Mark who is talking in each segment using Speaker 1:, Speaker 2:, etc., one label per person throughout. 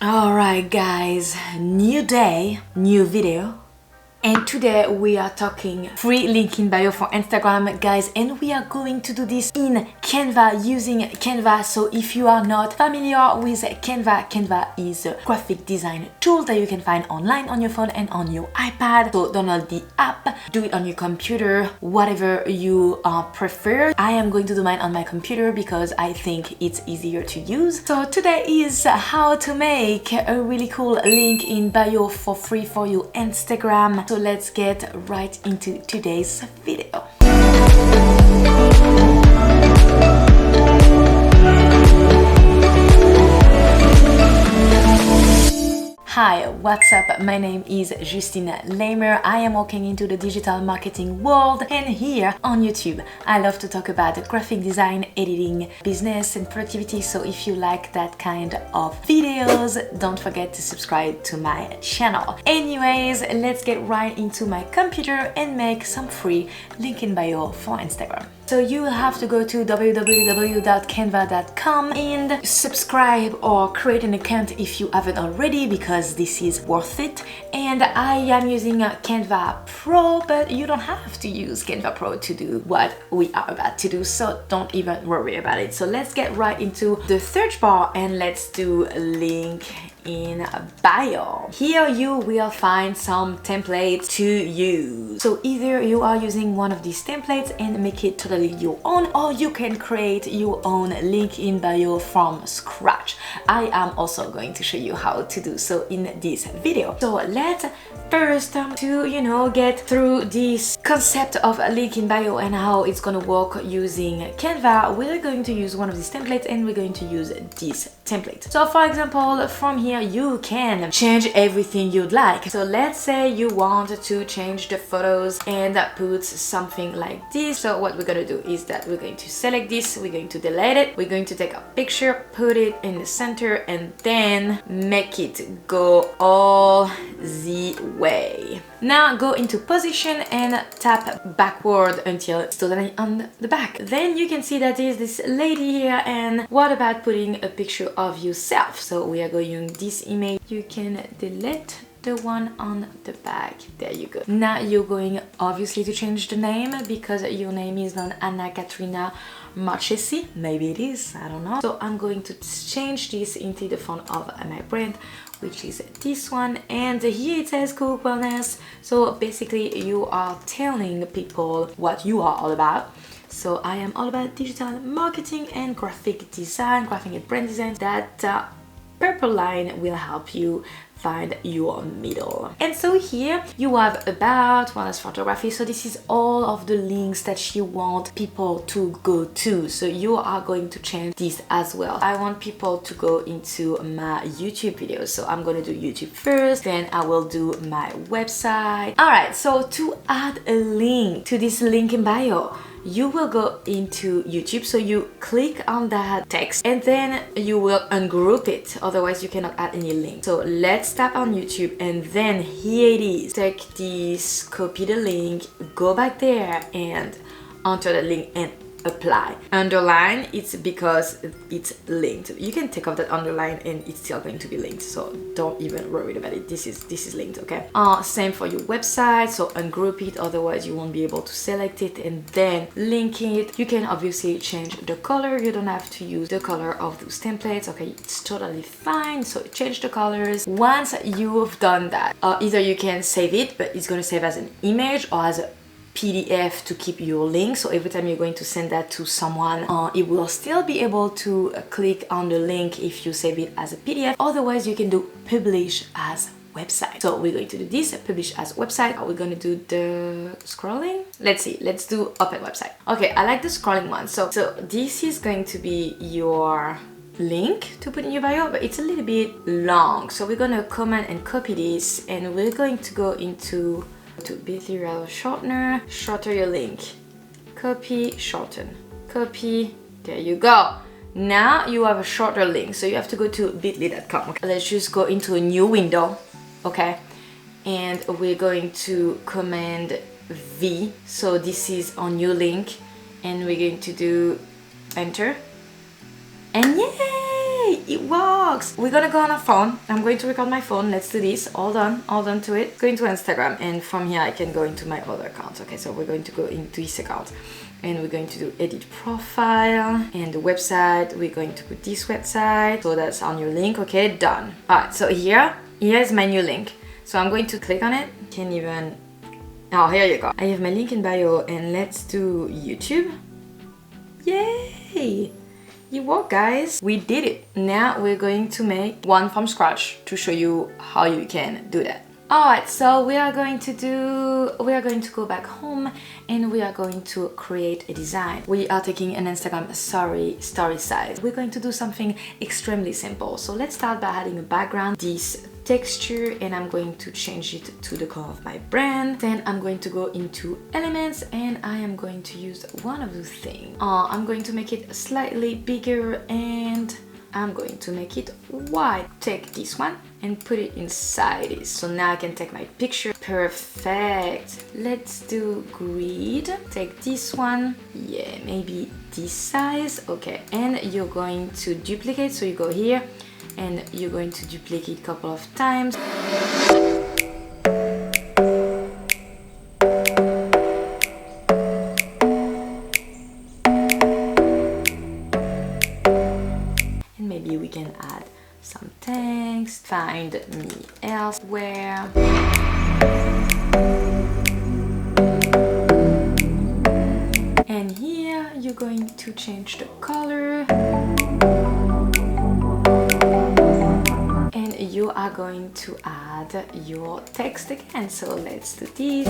Speaker 1: Alright guys, new day, new video. And today we are talking free link in bio for Instagram, guys, and we are going to do this in Canva, using Canva. So if you are not familiar with Canva, Canva is a graphic design tool that you can find online on your phone and on your iPad. So download the app, do it on your computer, whatever you prefer. I am going to do mine on my computer because I think it's easier to use. So today is how to make a really cool link in bio for free for your Instagram. So let's get right into today's video. Hi, what's up? My name is Justine Lamer. I am working into the digital marketing world, and here on YouTube I love to talk about graphic design, editing, business and productivity. So if you like that kind of videos, don't forget to subscribe to my channel. Anyways, let's get right into my computer and make some free link in bio for Instagram. So you will have to go to www.canva.com and subscribe or create an account if you haven't already, because this is worth it. And I am using Canva Pro, but you don't have to use Canva Pro to do what we are about to do, so don't even worry about it. So let's get right into the search bar and let's do link in bio. Here you will find some templates to use. So either you are using one of these templates and make it totally your own, or you can create your own link in bio from scratch. I am also going to show you how to do so in this video. So let's first to get through this concept of a link in bio and how it's gonna work using Canva. We're going to use one of these templates and we're going to use this template. So for example, from here you can change everything you'd like. So let's say you want to change the photos and put something like this. So what we're gonna do is that we're going to select this, we're going to delete it, we're going to take a picture, put it in the center, and then make it go all the way. Now go into position and tap backward until it's totally on the back. Then you can see that there's this lady here, and what about putting a picture of yourself? So we are going this image. You can delete the one on the back. There you go. Now you're going obviously to change the name, because your name is not Anna Katrina Marchesi. Maybe it is, I don't know. So I'm going to change this into the font of my brand, which is this one, and here it says Cook Wellness. So basically you are telling people what you are all about. So I am all about digital marketing and graphic design, graphic and brand design. That purple line will help you find your middle. And so here you have about wellness photography. So this is all of the links that you want people to go to. So you are going to change this as well. I want people to go into my YouTube videos. So I'm going to do YouTube first, then I will do my website. All right, so to add a link to this link in bio, you will go into YouTube. So you click on that text and then you will ungroup it, otherwise you cannot add any link. So let's tap on YouTube, and then here it is. Take this, copy the link, go back there and enter the link and apply. Underline, it's because it's linked. You can take off that underline and it's still going to be linked, so don't even worry about it. This is linked, okay? Same for your website. So ungroup it, otherwise you won't be able to select it, and then link it. You can obviously change the color. You don't have to use the color of those templates, okay? It's totally fine. So change the colors. Once you've done that, either you can save it, but it's going to save as an image or as a PDF to keep your link. So every time you're going to send that to someone, it will still be able to click on the link if you save it as a PDF. Otherwise you can do publish as website. So we're going to do this, publish as website. Are we going to do the scrolling? Let's see, let's do open website. Okay, I like the scrolling one. So this is going to be your link to put in your bio, but it's a little bit long. So we're going to comment and copy this, and we're going to go into bit.ly shortener, shorten your link, copy, shorten, copy, there you go. Now you have a shorter link, so you have to go to bit.ly.com. Okay, let's just go into a new window, okay, and we're going to command V. So this is our new link, and we're going to do enter, and yay, it works. We're gonna go on our phone. I'm going to record my phone. Let's do this. Hold on to it. Go into Instagram, and from here I can go into my other account. Okay, so we're going to go into this account, and we're going to do edit profile, and the website, we're going to put this website. So that's our new link. Okay, done. All right, so here's my new link. So I'm going to click on it. Can't even, oh, here you go. I have my link in bio, and let's do YouTube. Yay! You work, guys. We did it. Now we're going to make one from scratch to show you how you can do that. Alright, so we are going to go back home, and we are going to create a design. We are taking an Instagram story size. We're going to do something extremely simple. So let's start by adding a background, this texture, and I'm going to change it to the color of my brand. Then I'm going to go into elements, and I am going to use one of those things. I'm going to make it slightly bigger, and I'm going to make it wide. Take this one and put it inside it. So now I can take my picture. Perfect. Let's do grid. Take this one. Yeah, maybe this size. Okay, and you're going to duplicate. So you go here, and you're going to duplicate a couple of times. Maybe we can add some text, find me elsewhere. And here you're going to change the color. And you are going to add your text again. So let's do this.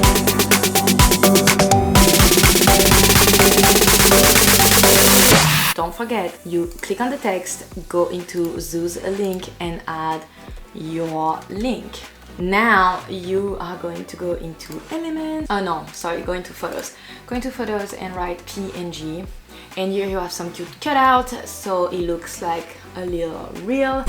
Speaker 1: Don't forget, you click on the text, go into Zoos link, and add your link. Now you are going to go into elements. Oh no, sorry, go into photos. Go into photos and write PNG. And here you have some cute cutout, so it looks like a little reel.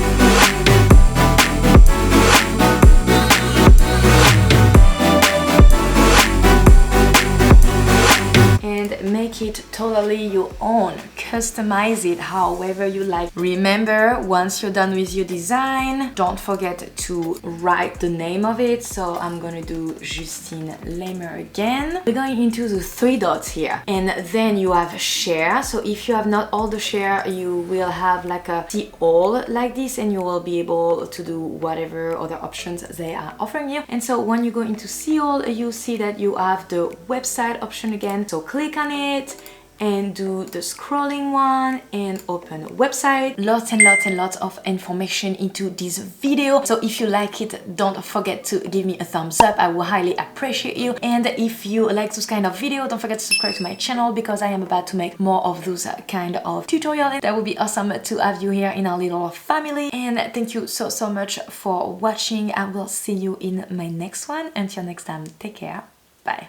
Speaker 1: And make it totally your own. Customize it however you like. Remember, once you're done with your design, don't forget to write the name of it. So I'm gonna do Justine Lamer again. We're going into the 3 dots here, and then you have share. So if you have not all the share, you will have like a see all like this, and you will be able to do whatever other options they are offering you. And so when you go into see all, you see that you have the website option again. So click on it and do the scrolling one and open website. Lots and lots of information into this video. So if you like it, don't forget to give me a thumbs up. I will highly appreciate you. And if you like this kind of video, don't forget to subscribe to my channel, because I am about to make more of those kind of tutorials. That would be awesome to have you here in our little family. And thank you so much for watching. I will see you in my next one. Until next time, take care. Bye.